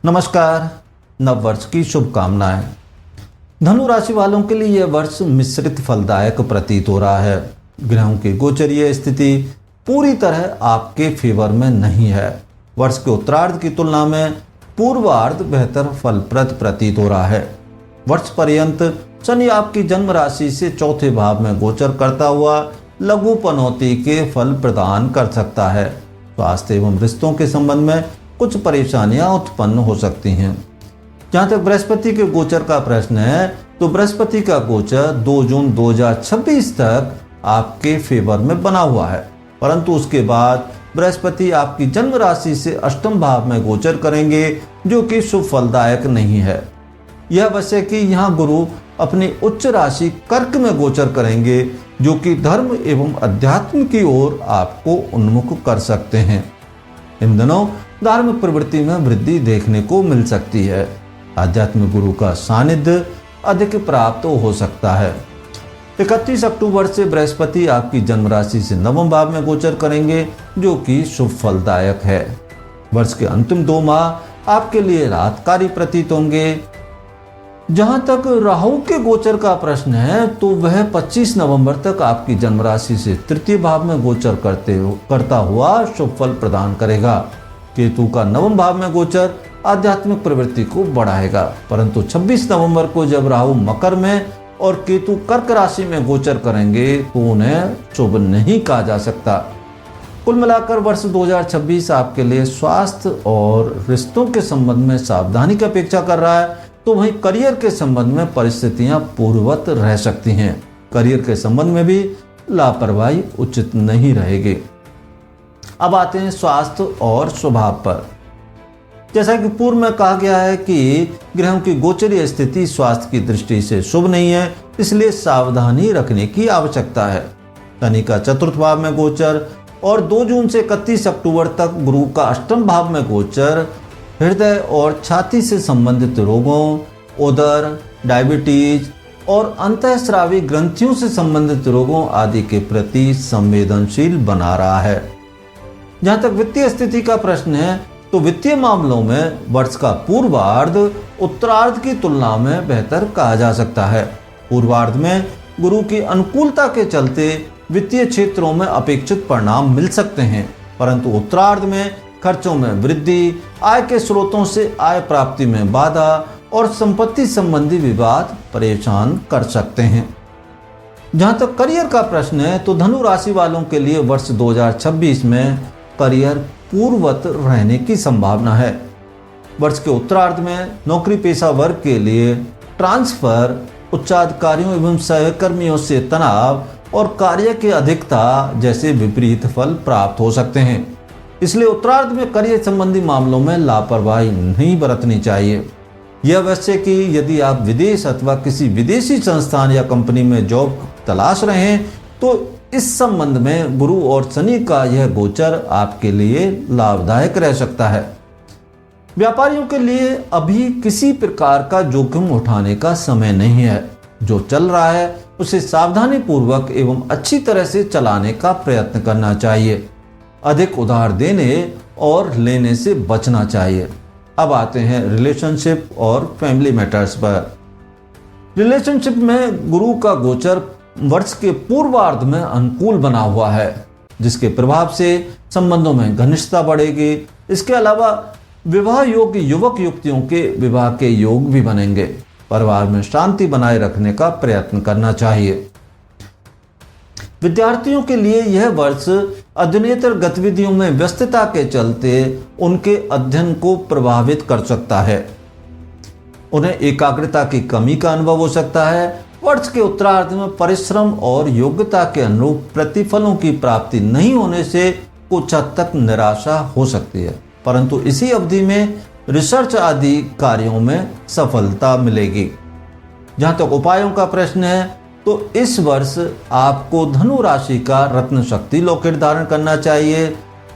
नमस्कार। नव वर्ष की शुभकामनाएं। धनु राशि वालों के लिए यह वर्ष मिश्रित फलदायक प्रतीत हो रहा है। ग्रहों की गोचरीय स्थिति पूरी तरह आपके फेवर में नहीं है। वर्ष के उत्तरार्ध की तुलना में पूर्वार्ध बेहतर फलप्रद प्रतीत हो रहा है। वर्ष पर्यंत शनि आपकी जन्म राशि से चौथे भाव में गोचर करता हुआ लघु पनौती के फल प्रदान कर सकता है। स्वास्थ्य एवं रिश्तों के संबंध में कुछ परेशानियां उत्पन्न हो सकती हैं। जहां तक बृहस्पति के गोचर का प्रश्न है तो बृहस्पति का गोचर 2 जून 2026 तक आपके फेवर में बना हुआ है, परंतु उसके बाद बृहस्पति आपकी जन्म राशि से अष्टम भाव में गोचर करेंगे, जो कि शुभ फलदायक नहीं है। यह अवश्य कि यहाँ गुरु अपनी उच्च राशि कर्क में गोचर करेंगे, जो कि धर्म एवं अध्यात्म की ओर आपको उन्मुख कर सकते हैं। इन दिनों धार्मिक प्रवृत्ति में वृद्धि देखने को मिल सकती है। आध्यात्मिक गुरु का सानिध्य अधिक प्राप्त हो सकता है। 31 अक्टूबर से बृहस्पति आपकी जन्म राशि से नवम भाव में गोचर करेंगे, जो कि शुभ फलदायक है। वर्ष के अंतिम 2 माह आपके लिए राहतकारी प्रतीत होंगे। जहां तक राहु के गोचर का प्रश्न है तो वह 25 नवंबर तक आपकी जन्म राशि से तृतीय भाव में गोचर करता हुआ शुभ फल प्रदान करेगा। केतु का नवम भाव में गोचर आध्यात्मिक प्रवृत्ति को बढ़ाएगा, परंतु 26 नवंबर को जब राहु मकर में और केतु कर्क राशि में गोचर करेंगे तो उन्हें शुभ नहीं कहा जा सकता। कुल मिलाकर वर्ष 2026 आपके लिए स्वास्थ्य और रिश्तों के संबंध में सावधानी की अपेक्षा कर रहा है, तो वहीं करियर के संबंध में परिस्थितियां पूर्ववत रह सकती हैं। करियर के संबंध में भी लापरवाही उचित नहीं रहेगी। अब आते हैं स्वास्थ्य और स्वभाव पर। जैसा कि पूर्व में कहा गया है कि ग्रहों की गोचरीय स्थिति स्वास्थ्य की दृष्टि से शुभ नहीं है, इसलिए सावधानी रखने की आवश्यकता है। शनि का चतुर्थ भाव में गोचर और 2 जून से 31 अक्टूबर तक गुरु का अष्टम भाव में गोचर हृदय और छाती से संबंधित रोगों, उदर, डायबिटीज और अंतःस्रावी ग्रंथियों से संबंधित रोगों आदि के प्रति संवेदनशील बना रहा है। जहां तक वित्तीय स्थिति का प्रश्न है तो वित्तीय मामलों में वर्ष का पूर्वार्ध उत्तरार्ध की तुलना में बेहतर कहा जा सकता है। पूर्वार्ध में गुरु की अनुकूलता के चलते वित्तीय क्षेत्रों में अपेक्षित परिणाम मिल सकते हैं, परंतु उत्तरार्ध में खर्चों में वृद्धि, आय के स्रोतों से आय प्राप्ति में बाधा और संपत्ति संबंधी विवाद परेशान कर सकते हैं। जहां तक करियर का प्रश्न है तो धनु राशि वालों के लिए वर्ष 2026 में करियर पूर्ववत रहने की संभावना है। वर्ष के उत्तरार्ध में नौकरी पेशा वर्ग के लिए ट्रांसफर, उच्चाधिकारियों एवं सहकर्मियों से तनाव और कार्य की अधिकता जैसे विपरीत फल प्राप्त हो सकते हैं। इसलिए उत्तरार्ध में करियर संबंधी मामलों में लापरवाही नहीं बरतनी चाहिए। यह अवश्य कि यदि आप विदेश अथवा किसी विदेशी संस्थान या कंपनी में जॉब तलाश रहे हैं तो इस संबंध में गुरु और शनि का यह गोचर आपके लिए लाभदायक रह सकता है। व्यापारियों के लिए अभी किसी प्रकार का जोखिम उठाने का समय नहीं है। जो चल रहा है उसे सावधानी पूर्वक एवं अच्छी तरह से चलाने का प्रयत्न करना चाहिए। अधिक उधार देने और लेने से बचना चाहिए। अब आते हैं रिलेशनशिप और फैमिली मैटर्स पर। रिलेशनशिप में गुरु का गोचर वर्ष के पूर्वार्ध में अनुकूल बना हुआ है, जिसके प्रभाव से संबंधों में घनिष्ठता बढ़ेगी। इसके अलावा विवाह योग्य युवक युवतियों के विवाह के योग भी बनेंगे। परिवार में शांति बनाए रखने का प्रयत्न करना चाहिए। विद्यार्थियों के लिए यह वर्ष अध्ययनेतर गतिविधियों में व्यस्तता के चलते उनके अध्ययन को प्रभावित कर सकता है। उन्हें एकाग्रता की कमी का अनुभव हो सकता है। वर्ष के उत्तरार्ध में परिश्रम और योग्यता के अनुरूप प्रतिफलों की प्राप्ति नहीं होने से कुछ हद तक निराशा हो सकती है, परंतु इसी अवधि में रिसर्च आदि कार्यों में सफलता मिलेगी। जहां तक उपायों का प्रश्न है तो इस वर्ष आपको धनु राशि का रत्न शक्ति लॉकेट धारण करना चाहिए।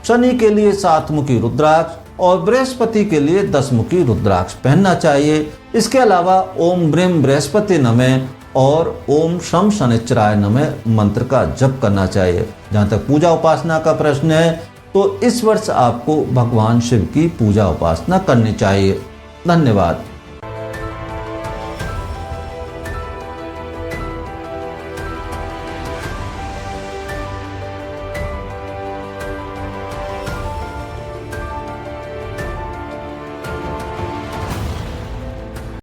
शनि के लिए 7 मुखी रुद्राक्ष और बृहस्पति के लिए 10 मुखी रुद्राक्ष पहनना चाहिए। इसके अलावा ओम ब्रीम बृहस्पति नमः और ओम शम शनिश्चराय नमः मंत्र का जप करना चाहिए। जहाँ तक पूजा उपासना का प्रश्न है तो इस वर्ष आपको भगवान शिव की पूजा उपासना करनी चाहिए। धन्यवाद।